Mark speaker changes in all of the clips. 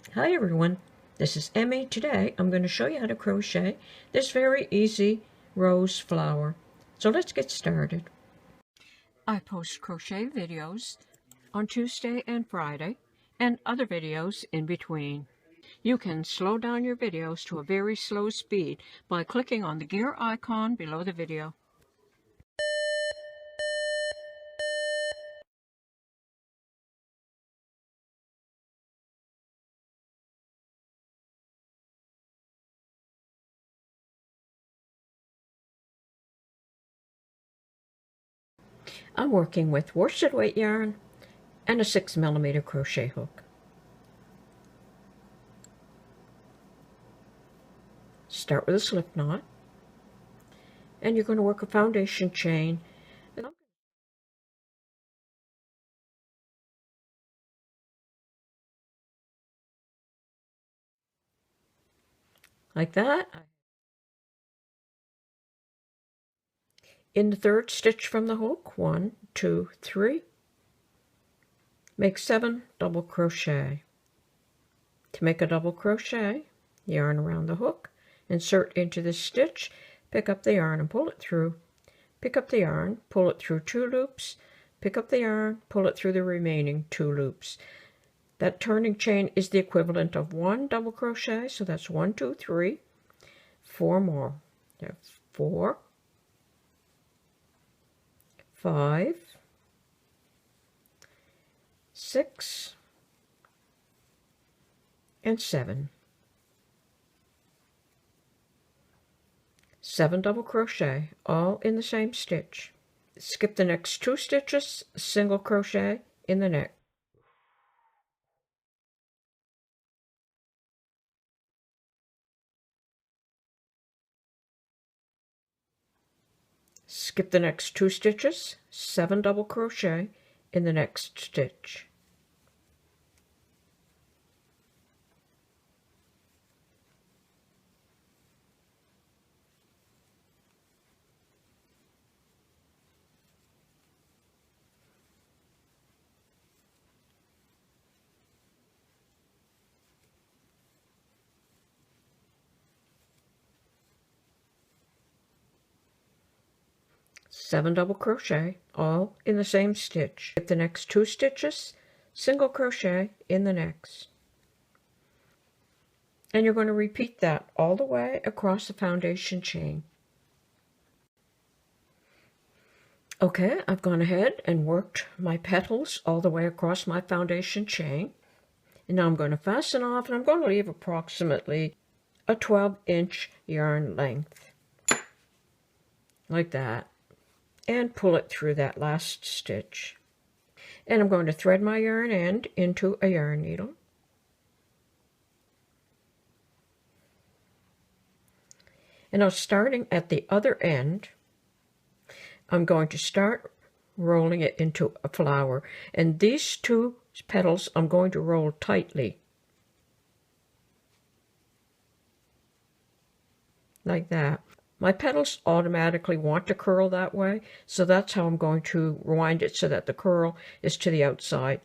Speaker 1: Hi everyone, this is Emmy. Today I'm going to show you how to crochet this very easy rose flower. So let's get started. I post crochet videos on Tuesday and Friday and other videos in between. You can slow down your videos to a very slow speed by clicking on the gear icon below the video. I'm working with worsted weight yarn and a 6mm crochet hook. Start with a slip knot, and you're going to work a foundation chain. Like that. In the third stitch from the hook, 1, 2, 3, make 7 double crochet. To make a double crochet, yarn around the hook, insert into the stitch, pick up the yarn and pull it through, pick up the yarn, pull it through 2 loops, pick up the yarn, pull it through the remaining 2 loops. That turning chain is the equivalent of 1 double crochet, so that's 1, 2, 3, 4 more. That's 4, 5, 6, and 7. 7 double crochet, all in the same stitch. Skip the next 2 stitches, single crochet in the next. Skip the next 2 stitches, 7 double crochet in the next stitch. Seven double crochet, all in the same stitch. Skip the next 2 stitches, single crochet in the next. And you're going to repeat that all the way across the foundation chain. Okay, I've gone ahead and worked my petals all the way across my foundation chain. And now I'm going to fasten off, and I'm going to leave approximately a 12-inch yarn length. Like that. And pull it through that last stitch. And I'm going to thread my yarn end into a yarn needle. And now starting at the other end, I'm going to start rolling it into a flower. And these 2 petals I'm going to roll tightly. Like that. My petals automatically want to curl that way, so that's how I'm going to wind it so that the curl is to the outside.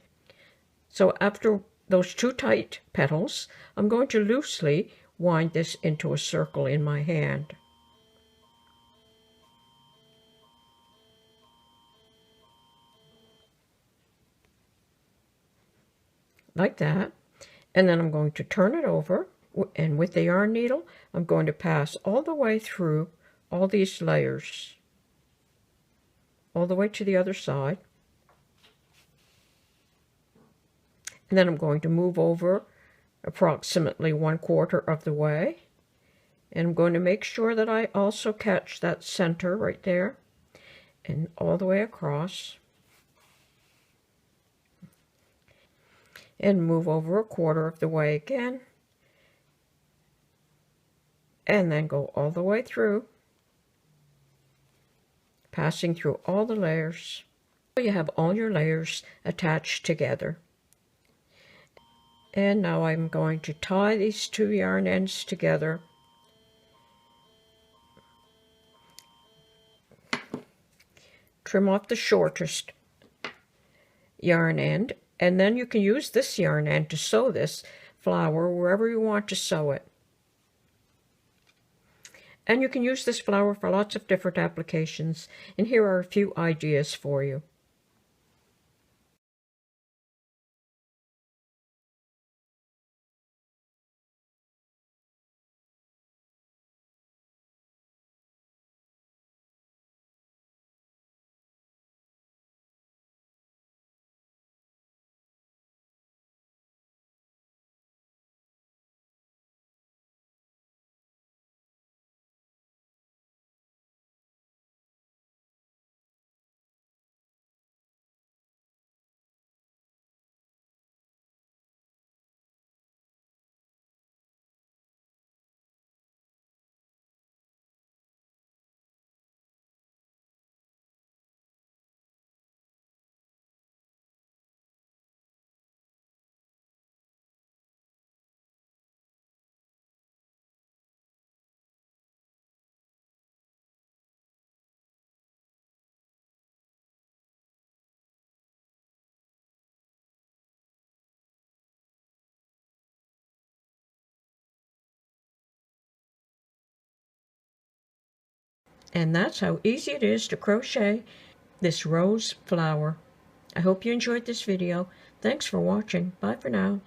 Speaker 1: So after those 2 tight petals, I'm going to loosely wind this into a circle in my hand. Like that. And then I'm going to turn it over, and with the yarn needle, I'm going to pass all the way through all these layers, all the way to the other side. And then I'm going to move over approximately 1/4 of the way. And I'm going to make sure that I also catch that center right there and all the way across. And move over 1/4 of the way again. And then go all the way through, passing through all the layers. So you have all your layers attached together. And now I'm going to tie these 2 yarn ends together. Trim off the shortest yarn end, and then you can use this yarn end to sew this flower wherever you want to sew it. And you can use this flower for lots of different applications, and here are a few ideas for you. And that's how easy it is to crochet this rose flower. I hope you enjoyed this video. Thanks for watching. Bye for now.